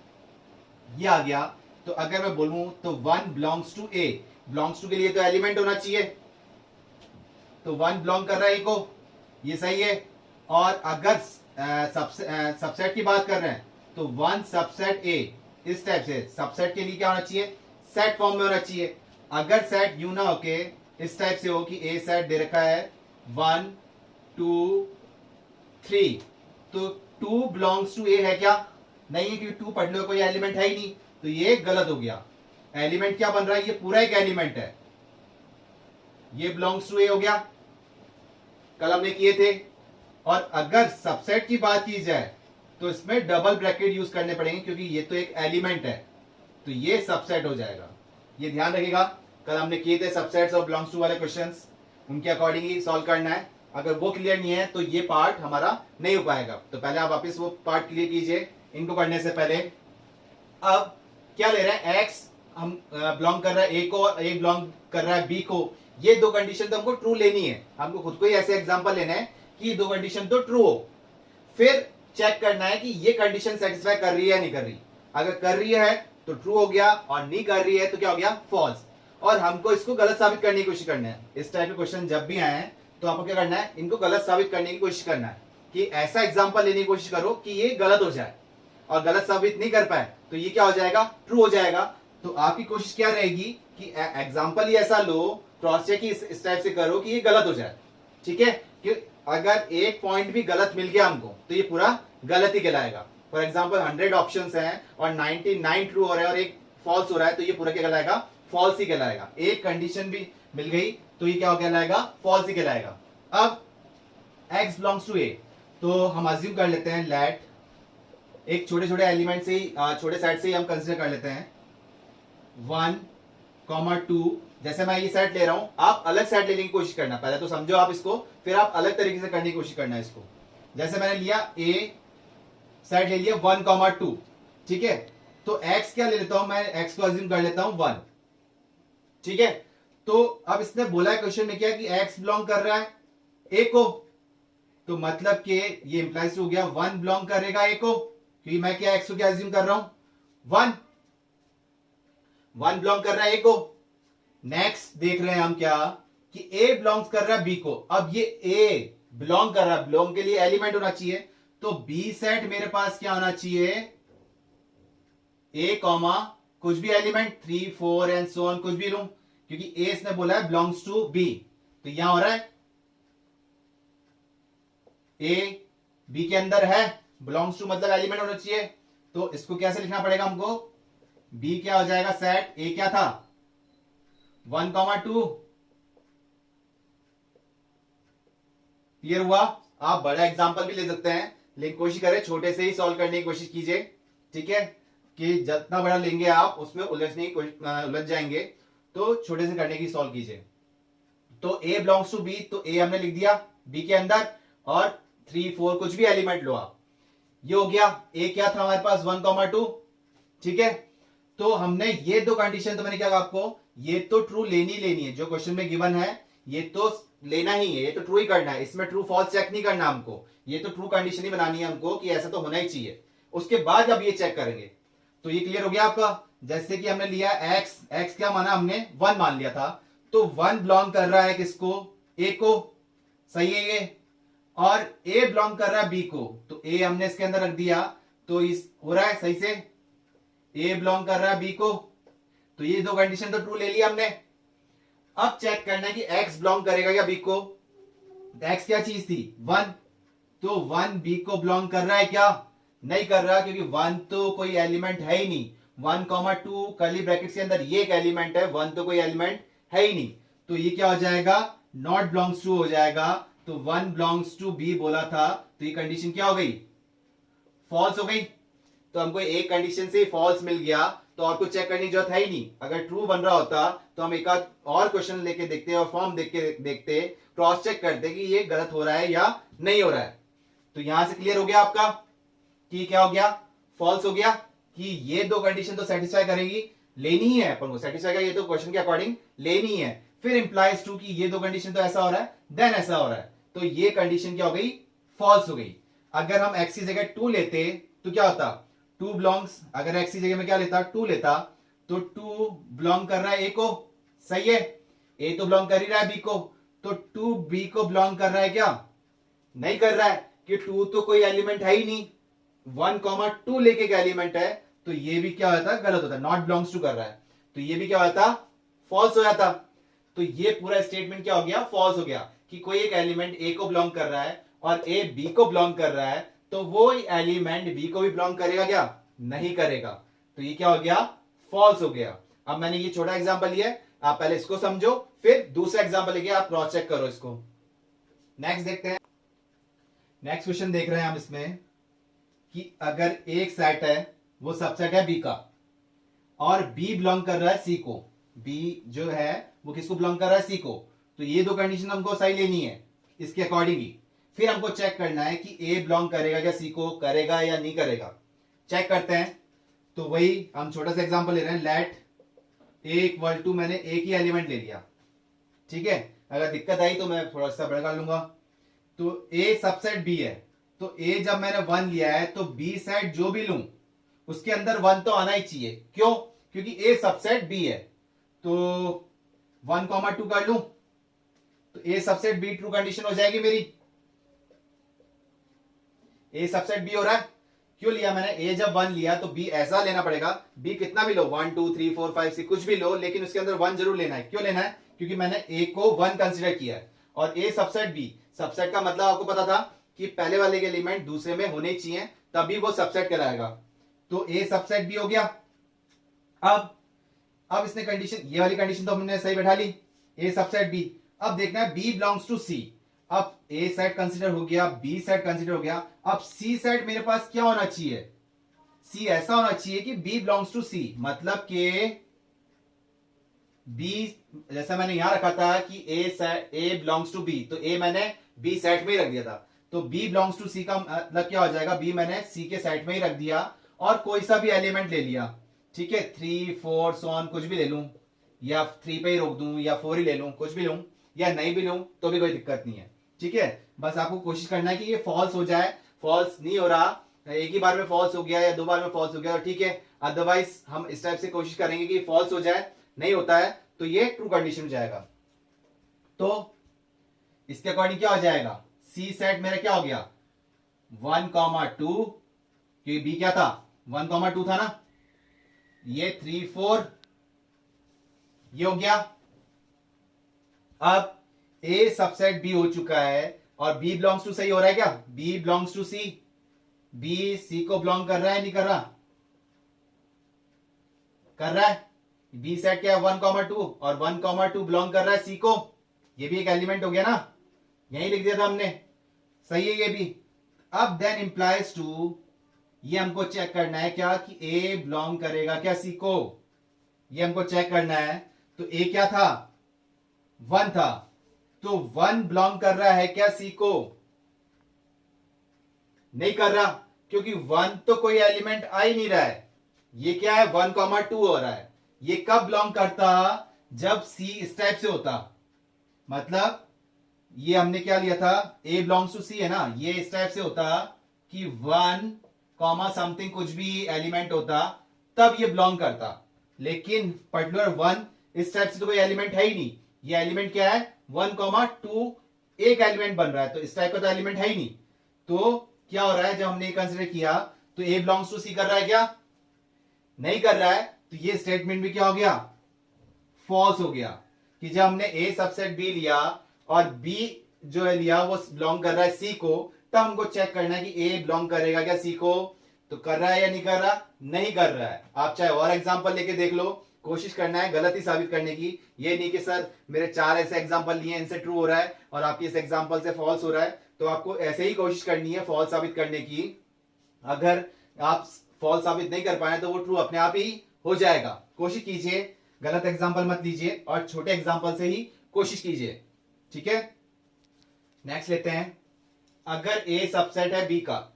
ये आ गया। तो अगर मैं बोलूं तो 1 belongs to a, belongs to के लिए तो एलिमेंट होना चाहिए, तो 1 बिलोंग कर रहा है a को, ये सही है। और अगर सबसेट की बात कर रहे हैं तो 1 सबसेट a, इस टाइप से सबसेट के लिए क्या होना चाहिए, सेट फॉर्म में होना चाहिए। अगर सेट यूं ना होके इस टाइप से हो कि a सेट दे रखा है 1 2 3, तो 2 बिलोंग्स टू a है क्या, नहीं है, क्योंकि 2 पढ़ने का कोई एलिमेंट है ही नहीं, तो ये गलत हो गया। एलिमेंट क्या बन रहा है, ये पूरा एक एलिमेंट है, ये बिलोंग्स टू a हो गया, कल हमने किए थे। और अगर सबसेट की बात की जाए तो इसमें डबल ब्रैकेट यूज करने पड़ेंगे, क्योंकि ये तो एक एलिमेंट है, तो ये सबसेट हो जाएगा, ये ध्यान रखिएगा। कल हमने किए थे सबसेट्स और बिलोंग्स टू वाले क्वेश्चंस, उनके अकॉर्डिंग ही सॉल्व करना है। अगर वो क्लियर नहीं है तो ये पार्ट हमारा नहीं हो पाएगा, तो पहले आप वापस वो पार्ट क्लियर कीजिए इनको करने से पहले। अब क्या ले रहे हैं, x हम बिलोंग कर रहा है a को और a बिलोंग कर रहा है b को, ये दो कंडीशन तो हमको ट्रू लेनी है। हमको खुद को ही ऐसे एग्जांपल लेना है कि ये दो कंडीशन तो ट्रू हो, फिर चेक करना है कि ये कंडीशन सेटिस्फाई कर रही है या नहीं कर रही। अगर कर रही है तो ट्रू हो गया, और नहीं कर रही है तो क्या हो गया, फॉल्स। और हमको इसको गलत साबित करने की कोशिश करना है। इस टाइप के क्वेश्चन जब भी आए तो आपको क्या करना है, इनको गलत साबित करने की कोशिश करना है, कि ऐसा एग्जाम्पल लेने की कोशिश करो कि ये गलत हो जाए, और गलत साबित नहीं कर पाए तो ये क्या हो जाएगा, ट्रू हो जाएगा। तो आपकी कोशिश क्या रहेगी कि एग्जाम्पल ही ऐसा लो, क्रॉस चेक ही इस टाइप से करो कि ये गलत हो जाए, ठीक है। कि अगर एक पॉइंट भी गलत मिल गया हमको तो ये पूरा गलत ही कहलाएगा। फॉर एग्जाम्पल 100 ऑप्शंस हैं और 99 ट्रू हो रहे हैं और एक फॉल्स हो रहा है, तो ये पूरा क्या कहलाएगा, फॉल्स ही कहलाएगा। एक कंडीशन भी मिल गई तो ये क्या कहलाएगा, फॉल्स ही कहलाएगा। अब x बिलोंग्स टू a, तो हम अज्यूम कर लेते हैं लेट, एक छोटे छोटे एलिमेंट से ही, छोटे सेट से ही हम कंसिडर कर लेते हैं 1 2। जैसे मैं ये सेट ले रहा हूं, आप अलग सेट लेने की कोशिश करना, पहले तो समझो आप इसको, फिर आप अलग तरीके से करने की कोशिश करना है इसको। जैसे मैंने लिया a सेट ले लिया 1 2, ठीक है। तो x क्या ले लेता हूं मैं, x को अज्यूम कर लेता हूं 1, ठीक है। तो अब इसने बोला है क्वेश्चन में क्या कि x बिलोंग कर रहा है a को, तो मतलब कि ये इंप्लाइज हो गया 1 बिलोंग करेगा a को, क्योंकि मैं क्या x को क्या अज्यूम कर रहा हूं 1 बिलोंग कर रहा है a को। नेक्स्ट देख रहे हैं हम क्या कि a बिलोंग्स कर रहा है b को। अब ये a बिलोंग कर रहा है, बिलोंग के लिए एलिमेंट होना चाहिए, तो b सेट मेरे पास क्या होना चाहिए, a कॉमा कुछ भी एलिमेंट 3 4 एंड सो ऑन, कुछ भी लूं, क्योंकि a इसने बोला है बिलोंग्स टू b, तो यहां हो रहा है a b के अंदर है, बिलोंग्स टू मतलब एलिमेंट होना चाहिए, तो इसको कैसे लिखना पड़ेगा हमको, b क्या हो जाएगा सेट, a क्या था 1 2। क्लियर हुआ। आप बड़ा एग्जांपल भी ले सकते हैं, लेकिन कोशिश करें छोटे से ही सॉल्व करने की कोशिश कीजिए, ठीक है, कि जितना बड़ा लेंगे आप उसमें उलझ जाएंगे, तो छोटे से करने की सॉल्व कीजिए। तो a बिलोंग्स टू b, तो a हमने लिख दिया b के अंदर, और 3 4 कुछ भी एलिमेंट लो आप, ये हो गया। a क्या था हमारे पास 1 2, ठीक है। तो हमने ये दो कंडीशन, तो मैंने क्या कहा आपको, ये तो ट्रू लेनी है, जो क्वेश्चन में गिवन है ये तो लेना ही है, ये तो ट्रू ही करना है, इसमें ट्रू फॉल्स चेक नहीं करना हमको, ये तो ट्रू कंडीशन ही बनानी है हमको कि ऐसा तो होना ही चाहिए। उसके बाद जब ये चेक करेंगे तो ये क्लियर हो गया आपका। जैसे कि हमने लिया x क्या माना हमने 1 मान लिया था, तो 1 बिलोंग कर रहा है किसको, ए को, सही है ये, और ए बिलोंग कर रहा है बी को, तो ए हमने इसके अंदर रख दिया, तो इस हो रहा है सही से, ए बिलोंग कर रहा है बी को, तो ये दो कंडीशन तो ट्रू ले लिया हमने। अब चेक करना है कि एक्स बिलोंग करेगा क्या बी को। एक्स क्या चीज थी, 1, तो 1 बी को बिलोंग कर रहा है क्या, नहीं कर रहा, क्योंकि 1 तो कोई एलिमेंट है ही नहीं। 1,2 कर्ली ब्रैकेट के अंदर ये एक एलिमेंट है, 1 तो कोई एलिमेंट है ही नहीं, तो ये क्या हो जाएगा, नॉट बिलोंग्स टू हो जाएगा। तो 1 बिलोंग्स टू बी बोला था, तो ये कंडीशन क्या हो गई, फॉल्स हो गई। तो हमको एक कंडीशन से फॉल्स मिल गया, तो और कुछ चेक करने की जरूरत है ही नहीं। अगर ट्रू बन रहा होता तो हम एक आध और क्वेश्चन लेके देखते और फॉर्म देख के देखते, क्रॉस चेक करते कि ये गलत हो रहा है या नहीं हो रहा है। तो यहां से क्लियर हो गया आपका कि क्या हो गया, फॉल्स हो गया, कि ये दो कंडीशन तो सेटिस्फाई करेगी, लेनी ही है अपन को, सेटिस्फाई का ये तो क्वेश्चन के अकॉर्डिंग लेनी है। फिर इंप्लाइज टू कि ये दो कंडीशन तो ऐसा हो रहा है, देन ऐसा हो रहा है, तो ये कंडीशन क्या हो गई, फॉल्स हो गई। अगर हम एक्स की जगह 2 लेते तो क्या होता, 2 बिलोंग्स, अगर एक्स की जगह में क्या लेता, 2 लेता, तो 2 बिलोंग कर रहा है ए को, सही है, ए तो बिलोंग कर ही रहा है बी को, तो 2 बी को बिलोंग कर रहा है क्या, नहीं कर रहा है, कि 2 तो कोई एलिमेंट है ही नहीं, 1,2 लेके एक एलिमेंट है, तो ये भी क्या होता है, गलत होता है, नॉट बिलोंग्स टू कर रहा है, तो ये भी क्या होता, फॉल्स हो जाता। तो ये पूरा स्टेटमेंट क्या हो गया, फॉल्स हो गया, कि कोई एक एलिमेंट ए को बिलोंग कर रहा है और ए बी को बिलोंग कर रहा है, तो वो एलिमेंट बी को भी बिलोंग करेगा क्या, नहीं करेगा, तो ये क्या हो गया, फॉल्स हो गया। अब मैंने ये छोटा एग्जांपल लिया है, आप पहले इसको समझो, फिर दूसरा एग्जांपल लेके आप क्रॉस चेक करो इसको। नेक्स्ट देखते हैं, नेक्स्ट क्वेश्चन देख रहे हैं हम इसमें, कि अगर एक सेट है, वो सबसेट है बी का, और बी बिलोंग कर रहा है सी को, बी जो है वो किसको बिलोंग कर रहा है, सी को, तो ये दो कंडीशन हमको सही लेनी है इसके अकॉर्डिंग ही। फिर हमको चेक करना है कि ए बिलोंग करेगा क्या सी को, करेगा या नहीं करेगा, चेक करते हैं। तो वही हम छोटा सा एग्जांपल ले रहे हैं, लेट ए इक्वल टू, मैंने ए की एलिमेंट ले लिया, ठीक है, अगर दिक्कत आई तो मैं थोड़ा सा बड़ा कर लूंगा। तो ए सबसेट बी है, तो ए जब मैंने 1 लिया है, तो बी सेट जो भी लूं उसके अंदर 1 तो आना ही चाहिए, क्यों, क्योंकि ए सबसेट बी है, तो 1,2 कर लूं, तो ए सबसेट बी ट्रू कंडीशन हो जाएगी मेरी, ए सबसेट बी हो रहा है, क्यों लिया मैंने, ए जब 1 लिया तो बी ऐसा लेना पड़ेगा, बी कितना भी लो, 1 2 3 4 5 6 कुछ भी लो, लेकिन उसके अंदर 1 जरूर लेना है। क्यों लेना है, क्योंकि मैंने ए को 1 कंसिडर किया है, और ए सबसेट बी, सबसेट का मतलब आपको पता था कि पहले वाले के एलिमेंट दूसरे में होने चाहिए, तभी वो सबसेट कहलाएगा, तो ए सबसेट बी हो गया। अब इसने कंडीशन, ये वाली कंडीशन तो हमने सही बैठा ली, ए सबसेट बी। अब देखना है बी बिलोंग्स टू सी, अब ए सेट कंसीडर हो गया, बी सेट कंसीडर हो गया, अब सी सेट मेरे पास क्या होना चाहिए, सी ऐसा होना चाहिए कि बी बिलोंग्स टू सी, मतलब कि बी, जैसा मैंने यहां रखा था कि ए बिलोंग्स टू बी, तो ए मैंने बी सेट में ही रख दिया था, तो बी बिलोंग्स टू सी का मतलब क्या हो जाएगा, बी मैंने सी के सेट में ही रख दिया, और कोई सा भी एलिमेंट ले लिया, ठीक है, 3 4 सॉन कुछ भी ले लूं, या 3 पे ही रोक दूं, या 4 ही ले लूं, कुछ भी लूं, या नहीं भी लूं तो भी कोई दिक्कत नहीं है, ठीक है। बस आपको कोशिश करना है कि ये फॉल्स हो जाए, फॉल्स नहीं हो रहा, एक ही बार में फॉल्स हो गया या 2 बार में फॉल्स हो गया तो ठीक है, अदरवाइज हम इस टाइप से कोशिश करेंगे कि फॉल्स हो जाए, नहीं होता है तो ये ट्रू कंडीशन में जाएगा। तो इसके अकॉर्डिंग क्या हो जाएगा, सी सेट मेरा क्या हो गया, 1,2, क्योंकि बी क्या था, 1,2 था ना, ये 3 4 ये हो गया। अब ए सबसेट बी हो चुका है, और बी बिलोंग्स टू सही हो रहा है क्या, B belongs to C, B C को बिलोंग कर रहा है, नहीं कर रहा, कर रहा है, बी सेट क्या है 1,2, और 1,2 बिलोंग कर रहा है सी को, ये भी एक एलिमेंट हो गया ना, यही लिख दिया था हमने, सही है ये भी। अब देन इंप्लाइज टू, ये हमको चेक करना है क्या, कि ए बिलोंग करेगा क्या सी को, ये हमको चेक करना है। तो ए क्या था, 1 था, तो 1 बिलोंग कर रहा है क्या सी को, नहीं कर रहा, क्योंकि 1 तो कोई एलिमेंट आ ही नहीं रहा है, ये क्या है 1,2 हो रहा है, ये कब बिलोंग करता, जब सी इस टाइप से होता, मतलब ये हमने क्या लिया था, ए बिलोंग्स टू सी है ना, ये इस टाइप से होता कि 1 समथिंग कुछ भी एलिमेंट होता, तब ये बिलोंग करता, लेकिन पर्टिकुलर 1 इस टाइप से तो कोई एलिमेंट है ही नहीं, ये एलिमेंट क्या है 1,2 एक एलिमेंट बन रहा है, तो इस टाइप का तो एलिमेंट है ही नहीं। तो क्या हो रहा है, जब हमने कंसिडर किया तो ए बिलोंग्स टू सी कर रहा है क्या? नहीं कर रहा है, तो ये स्टेटमेंट भी क्या हो गया? फॉल्स हो गया। कि जब हमने ए सबसेट बी लिया और बी जो है लिया वो बिलोंग कर रहा है सी को, तब हमको चेक करना है कि ए बिलोंग करेगा क्या सी को। तो कर रहा है या नहीं कर रहा? नहीं कर रहा है। आप चाहे और एग्जांपल लेके देख लो, कोशिश करना है गलत ही साबित करने की। ये नहीं कि सर मेरे 4 ऐसे एग्जांपल लिए इनसे ट्रू हो रहा है और आपकी इस एग्जांपल से फॉल्स हो रहा है। तो आपको ऐसे ही कोशिश करनी है फॉल्स साबित करने की। अगर आप फॉल्स साबित नहीं कर पाए तो वो ट्रू अपने आप ही हो जाएगा। कोशिश कीजिए, गलत एग्जांपल मत लीजिए और छोटे एग्जांपल से ही कोशिश कीजिए। ठीक है, नेक्स्ट लेते हैं। अगर ए सबसेट है बी का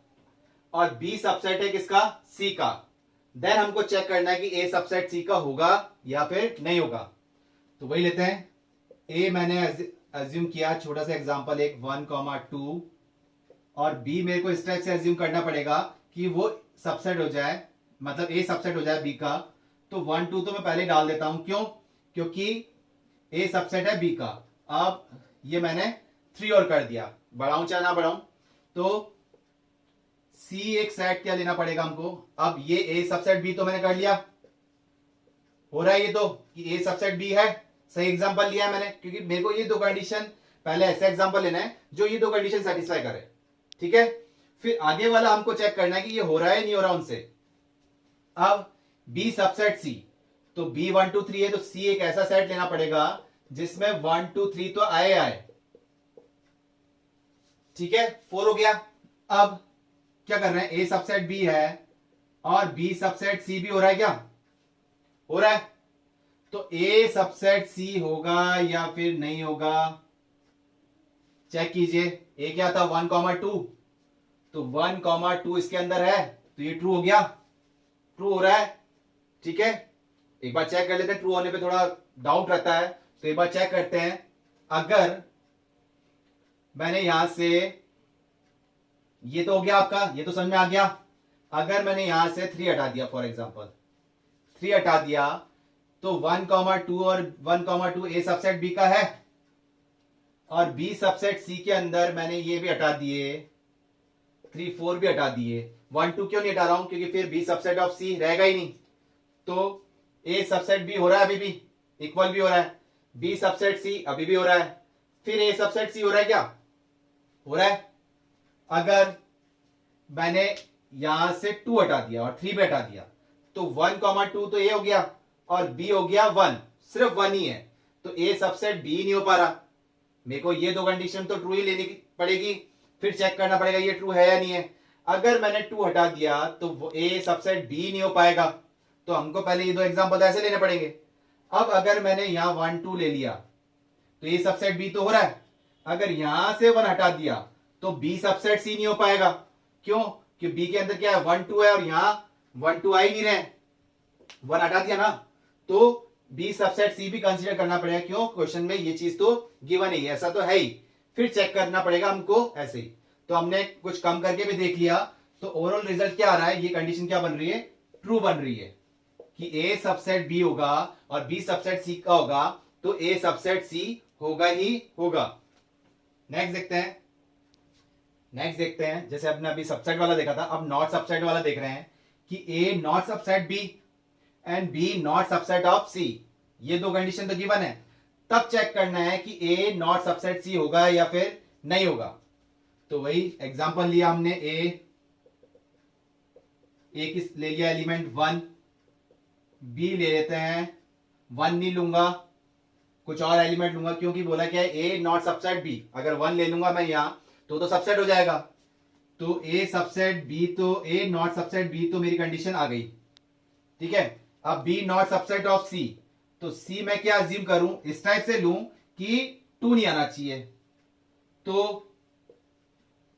और बी सबसेट है किसका? सी का, देन हमको चेक करना है कि ए सबसेट सी का होगा या फिर नहीं होगा। तो वही लेते हैं। ए मैंने अज्यूम किया छोटा सा एग्जांपल एक 1,2 और बी मेरे को इस टाइप से अज्यूम करना पड़ेगा कि वो सबसेट हो जाए, मतलब ए सबसेट हो जाए बी का। तो 1, 2 तो मैं पहले डाल देता हूं, क्यों? क्योंकि ए सबसेट है बी का। अब ये मैंने 3 और कर दिया, बढ़ाऊं चाहे ना बढ़ाऊं। तो सी एक सेट क्या लेना पड़ेगा हमको? अब ये ए सबसेट बी तो मैंने कर लिया, हो रहा है ये तो कि ए सबसेट बी है। सही एग्जांपल लिया है मैंने, क्योंकि मेरे को ये दो कंडीशन, पहले ऐसा एग्जांपल लेना है जो ये दो कंडीशन सेटिस्फाई करे। ठीक है, फिर आगे वाला हमको चेक करना है कि ये हो रहा है नहीं हो रहा उनसे। अब बी सबसेट सी, तो बी 1, 2, 3 है, तो सी एक ऐसा सेट लेना पड़ेगा जिसमें 1, 2, 3 तो आए। ठीक है, 4 हो गया। अब क्या कर रहे हैं, ए सबसेट बी है और बी सबसेट सी भी हो रहा है क्या? हो रहा है। तो ए सबसेट सी होगा या फिर नहीं होगा, चेक कीजिए। ए क्या था? 1,2, तो 1,2 इसके अंदर है, तो ये ट्रू हो गया, ट्रू हो रहा है। ठीक है, एक बार चेक कर लेते हैं, ट्रू होने पे थोड़ा डाउट रहता है, तो एक बार चेक करते हैं। अगर मैंने यहां से, ये तो हो गया आपका, ये तो समझ में आ गया। अगर मैंने यहां से 3 हटा दिया, फॉर एग्जांपल 3 हटा दिया, तो 1,2 और 1,2 ए सबसेट बी का है और बी सबसेट सी के अंदर मैंने ये भी हटा दिए, 3, 4 भी हटा दिए। 1, 2 क्यों नहीं हटा रहा हूं? क्योंकि फिर बी सबसेट ऑफ सी रहेगा ही नहीं। तो ए सबसेट बी हो रहा है, अभी भी इक्वल भी हो रहा है, बी सबसेट सी अभी भी हो रहा है, फिर ए सबसेट सी हो रहा है क्या? हो रहा है। अगर मैंने यहां से 2 हटा दिया और 3 भी हटा दिया, तो 1,2 तो ए हो गया और बी हो गया 1, सिर्फ 1 ही है, तो ए सबसेट बी नहीं हो पा रहा। मेरे को ये दो कंडीशन तो ट्रू ही लेनी पड़ेगी, फिर चेक करना पड़ेगा ये ट्रू है या नहीं है। अगर मैंने 2 हटा दिया तो ए सबसेट बी नहीं हो पाएगा, तो हमको पहले ये दो एग्जांपल ऐसे लेने पड़ेंगे। अब अगर मैंने यहां 1, 2 ले लिया तो ये सबसेट बी तो हो रहा है। अगर यहां से 1 हटा दिया तो बी सबसेट सी नहीं हो पाएगा, क्यों? कि बी के अंदर क्या है? 1, 2 है और यहां 1, 2 आ ही नहीं रहे, 1 हटा दिया ना, तो बी सबसेट सी भी कंसीडर करना पड़ेगा। क्यों? क्वेश्चन में ये चीज तो गिवन ही है, ऐसा तो है ही, फिर चेक करना पड़ेगा हमको ऐसे ही। तो हमने कुछ कम करके भी देख लिया, तो ओवरऑल रिजल्ट क्या आ रहा है? ये कंडीशन क्या बन रही है? ट्रू बन रही है कि ए सबसेट बी होगा और बी सबसेट सी का होगा, तो ए सबसेट सी होगा ही होगा। नेक्स्ट देखते हैं, जैसे आपने अभी सबसेट वाला देखा था, अब नॉट सबसेट वाला देख रहे हैं कि A not subset B and B not subset of C. ये दो कंडीशन तो गिवन है, तब चेक करना है कि ए नॉट सबसेट सी होगा या फिर नहीं होगा। तो वही एग्जांपल लिया हमने, ए किस ले लिया? एलिमेंट 1। बी ले लेते हैं, 1 नहीं लूंगा, कुछ और एलिमेंट लूंगा, क्योंकि बोला क्या है? ए नॉट सबसेट बी। अगर 1 ले लूंगा मैं यहां तो सबसेट हो जाएगा। तो ए सबसेट बी, तो ए नॉट सबसेट बी, तो मेरी कंडीशन आ गई। ठीक है, अब बी नॉट सबसेट ऑफ सी, तो सी मैं क्या अज्यूम करूं? इस टाइप से लूं कि 2 नहीं आना चाहिए, तो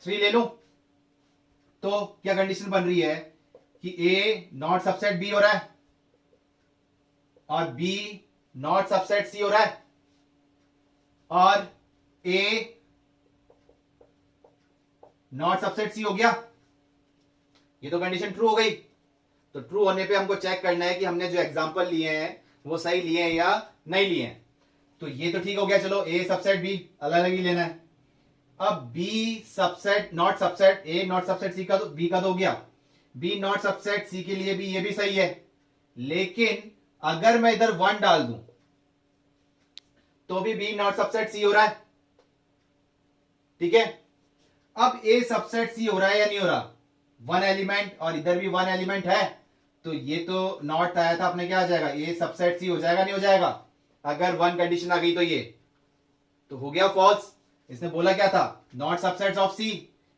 3 ले लूं। तो क्या कंडीशन बन रही है कि ए नॉट सबसेट बी हो रहा है और बी नॉट सबसेट सी हो रहा है और ए नॉट सबसेट सी हो गया। ये तो कंडीशन ट्रू हो गई। तो ट्रू होने पे हमको चेक करना है कि हमने जो एग्जांपल लिए हैं वो सही लिए हैं या नहीं लिए हैं। तो ये तो ठीक हो गया, चलो ए सबसेट बी अलग अलग ही लेना है। अब B subset not subset A not subset C का तो बी का तो हो गया, बी नॉट सबसेट सी के लिए भी ये भी सही है, लेकिन अगर मैं इधर 1 डाल दूं तो भी बी नॉट सबसेट सी हो रहा है, ठीक है। अब ए सबसेट सी हो रहा है या नहीं हो रहा, 1 एलिमेंट और इधर भी 1 एलिमेंट है, तो ये तो नॉट आया था अपने, क्या आ जाएगा, ए सबसेट सी हो जाएगा नहीं हो जाएगा, अगर 1 कंडीशन आ गई तो ये तो हो गया फॉल्स। इसने बोला क्या था, नॉट सबसेट ऑफ सी,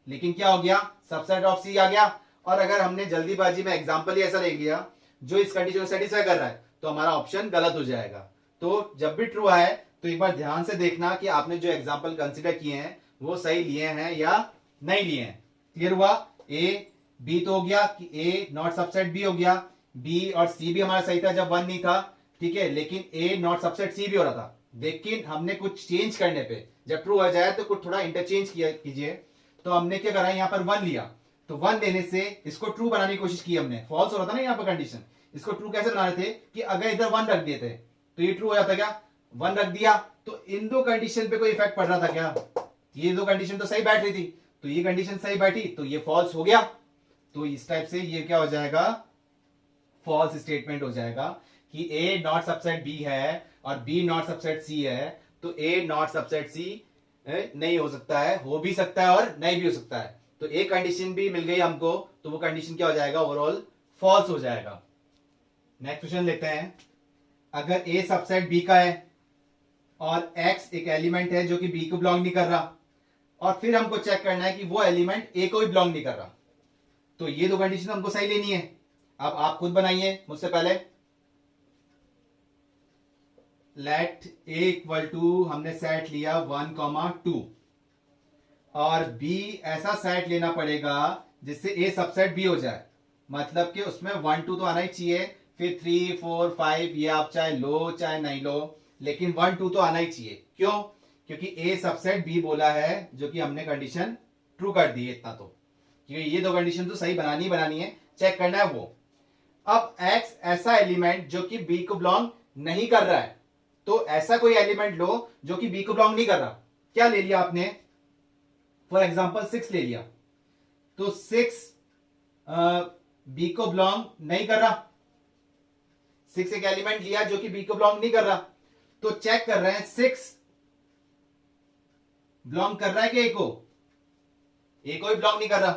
लेकिन क्या हो गया, सबसेट ऑफ सी आ गया। और अगर हमने जल्दीबाजी में एग्जांपल ही ऐसा ले लिया जो इस कंडीशन को सेटिस्फाई कर रहा है, तो हमारा ऑप्शन गलत हो जाएगा। तो जब भी ट्रू आए तो एक बार ध्यान से देखना कि आपने जो एग्जांपल कंसीडर किए हैं वो सही लिए हैं या नहीं लिए हैं। क्लियर हुआ, ए बी तो हो गया कि ए नॉट सबसेट बी हो गया, बी और सी भी हमारा सही था जब 1 नहीं था, ठीक है, लेकिन ए नॉट सबसेट सी भी हो रहा था, लेकिन हमने कुछ चेंज करने पे जब ट्रू आ जाए तो कुछ थोड़ा इंटरचेंज किया कीजिए। तो हमने क्या करा, यहाँ पर 1 लिया, तो 1 लेने से इसको ट्रू बनाने की कोशिश की हमने, फॉल्स हो रहा था ना यहाँ पर कंडीशन, इसको ट्रू कैसे बना रहे थे कि अगर इधर 1 रख दिए थे तो ये ट्रू हो जाता, क्या 1 रख दिया तो इन दो कंडीशन पे कोई इफेक्ट पड़ रहा था क्या, ये दो कंडीशन तो सही बैठ रही थी, तो ये कंडीशन सही बैठी तो ये फॉल्स हो गया। तो इस टाइप से ये क्या हो जाएगा, फॉल्स स्टेटमेंट हो जाएगा कि ए नॉट सबसेट बी है और बी नॉट सबसेट सी है, तो ए नॉट सबसेट सी नहीं हो सकता है, हो भी सकता है और नहीं भी हो सकता है। तो एक कंडीशन भी मिल गई हमको, तो वो कंडीशन क्या हो जाएगा, ओवरऑल फॉल्स हो जाएगा। नेक्स्ट क्वेश्चन लेते हैं, अगर ए सबसेट बी का है और एक्स एक एलिमेंट है जो कि बी को बिलोंग नहीं कर रहा, और फिर हमको चेक करना है कि वो एलिमेंट ए को भी बिलोंग नहीं कर रहा, तो ये दो कंडीशन हमको सही लेनी है। अब आप खुद बनाइए मुझसे पहले, लेट ए इक्वल टू हमने सेट लिया 1,2 और बी ऐसा सेट लेना पड़ेगा जिससे ए सबसेट बी हो जाए, मतलब कि उसमें 1 2 तो आना ही चाहिए, फिर 3 4 5 ये आप चाहे लो चाहे नहीं लो, लेकिन 1 2 तो आना ही चाहिए। क्यों, क्योंकि ए सबसेट बी बोला है, जो कि हमने कंडीशन ट्रू कर दी है इतना, तो क्योंकि ये दो कंडीशन तो सही बनानी है, चेक करना है वो। अब एक्स ऐसा एलिमेंट जो कि बी को बिलोंग नहीं कर रहा है, तो ऐसा कोई एलिमेंट लो जो कि बी को बिलोंग नहीं कर रहा। क्या ले लिया आपने, फॉर एग्जांपल 6 ले लिया, तो 6 बी को बिलोंग नहीं कर रहा, 6 एक एलिमेंट लिया जो कि बी को बिलोंग नहीं कर रहा, तो चेक कर रहे हैं 6 बिलोंग कर रहा है कि ए को ही बिलोंग नहीं कर रहा,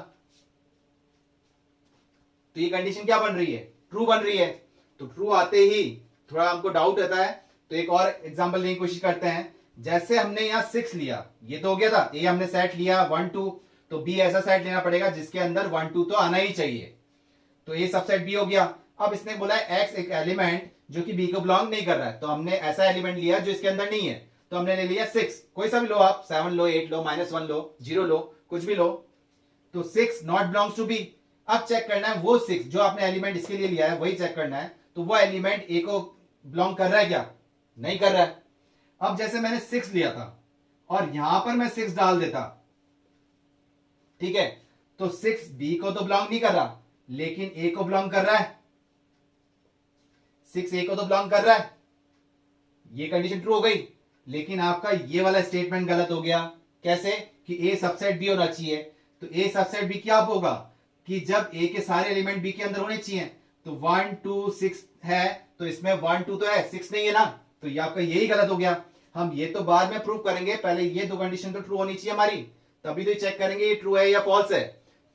तो ये कंडीशन क्या बन रही है, ट्रू बन रही है। तो ट्रू आते ही थोड़ा हमको डाउट रहता है, तो एक और एग्जांपल लेने की कोशिश करते हैं। जैसे हमने यहां 6 लिया, ये तो हो गया था, ए हमने सेट लिया 1 2, तो बी ऐसा सेट लेना पड़ेगा जिसके अंदर 1 2 तो आना ही चाहिए, तो ए सबसेट बी हो गया। अब इसने बोला है एक्स एक एलिमेंट जो कि बी को बिलोंग नहीं कर रहा है, तो हमने ऐसा एलिमेंट लिया जो इसके अंदर नहीं है, तो हमने ले लिया 6, कोई सा भी लो आप, 7 लो 8 लो -1 लो 0 लो कुछ भी लो, तो 6 नॉट बिलोंग्स टू बी। अब चेक करना है वो 6 जो आपने एलिमेंट इसके लिए लिया है वही चेक करना है, तो वो एलिमेंट ए को बिलोंग कर रहा है क्या, नहीं कर रहा है। अब जैसे मैंने 6 लिया था और यहां पर मैं 6 डाल देता, ठीक है, तो 6 बी को तो बिलोंग नहीं कर रहा लेकिन ए को बिलोंग कर रहा है, 6 ए को तो बिलोंग कर रहा है, ये कंडीशन ट्रू हो गई। लेकिन आपका ये वाला स्टेटमेंट गलत हो गया, कैसे कि ए सबसेट बी होना चाहिए, तो ए सबसेट बी क्या होगा कि जब ए के सारे एलिमेंट बी के अंदर होने चाहिए, तो 1 2 6 है, तो इसमें 1 2 तो है 6 नहीं है ना, तो ये आपका यही गलत हो गया। हम ये तो बाद में प्रूव करेंगे, पहले ये दो कंडीशन तो ट्रू होनी चाहिए हमारी, तभी तो चेक करेंगे ये ट्रू है या फॉल्स है।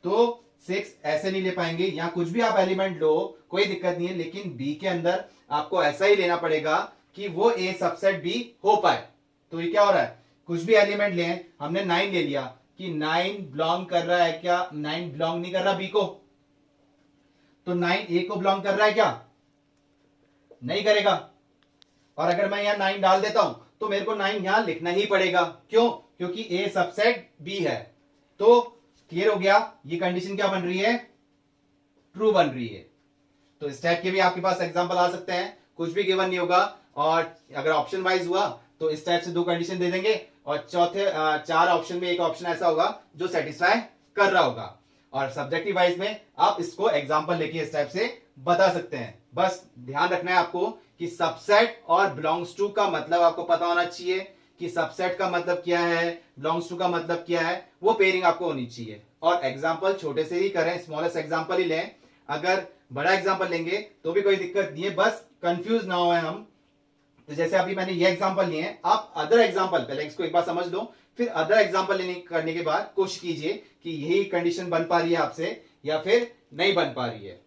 तो 6 ऐसे नहीं ले पाएंगे, यहाँ कुछ भी आप एलिमेंट लो कोई दिक्कत नहीं है, लेकिन बी के अंदर आपको ऐसा ही लेना पड़ेगा कि वो ए सबसेट बी हो पाए। तो ये क्या हो रहा है, कुछ भी एलिमेंट लें, हमने 9 ले लिया कि 9 बिलोंग कर रहा है क्या, 9 बिलोंग नहीं कर रहा बी को, तो 9 ए को बिलोंग कर रहा है क्या, नहीं करेगा। और अगर मैं यहां 9 डाल देता हूं तो मेरे को 9 यहां लिखना ही पड़ेगा, क्यों, क्योंकि ए सबसेट बी है। तो क्लियर हो गया, ये कंडीशन क्या बन रही है, ट्रू बन रही है। तो इस टाइप के भी आपके पास एग्जांपल आ सकते हैं, कुछ भी गिवन नहीं होगा, और अगर ऑप्शन वाइज हुआ तो इस टाइप से 2 कंडीशन दे देंगे, और चौथे 4 ऑप्शन में एक ऑप्शन ऐसा होगा जो सेटिस्फाई कर रहा होगा। और सब्जेक्टिव वाइज में आप इसको एग्जांपल लेके इस टाइप से बता सकते हैं। बस ध्यान रखना है आपको कि सबसेट और बिलोंग्स टू का मतलब आपको पता होना चाहिए कि सबसेट का मतलब क्या है, बिलोंग्स टू का मतलब क्या है, वो पेयरिंग आपको होनी चाहिए। और एग्जांपल छोटे से ही करें, स्मॉलेस्ट एग्जांपल ही लें। अगर बड़ा एग्जांपल लेंगे तो भी कोई दिक्कत नहीं है, बस कंफ्यूज ना हो हम। तो जैसे अभी मैंने ये एग्जांपल लिए हैं, आप अदर एग्जांपल पहले इसको एक बार समझ लो, फिर अदर एग्जांपल लेने करने के बाद कोशिश कीजिए कि यही कंडीशन बन पा रही है आपसे या फिर नहीं बन पा रही है।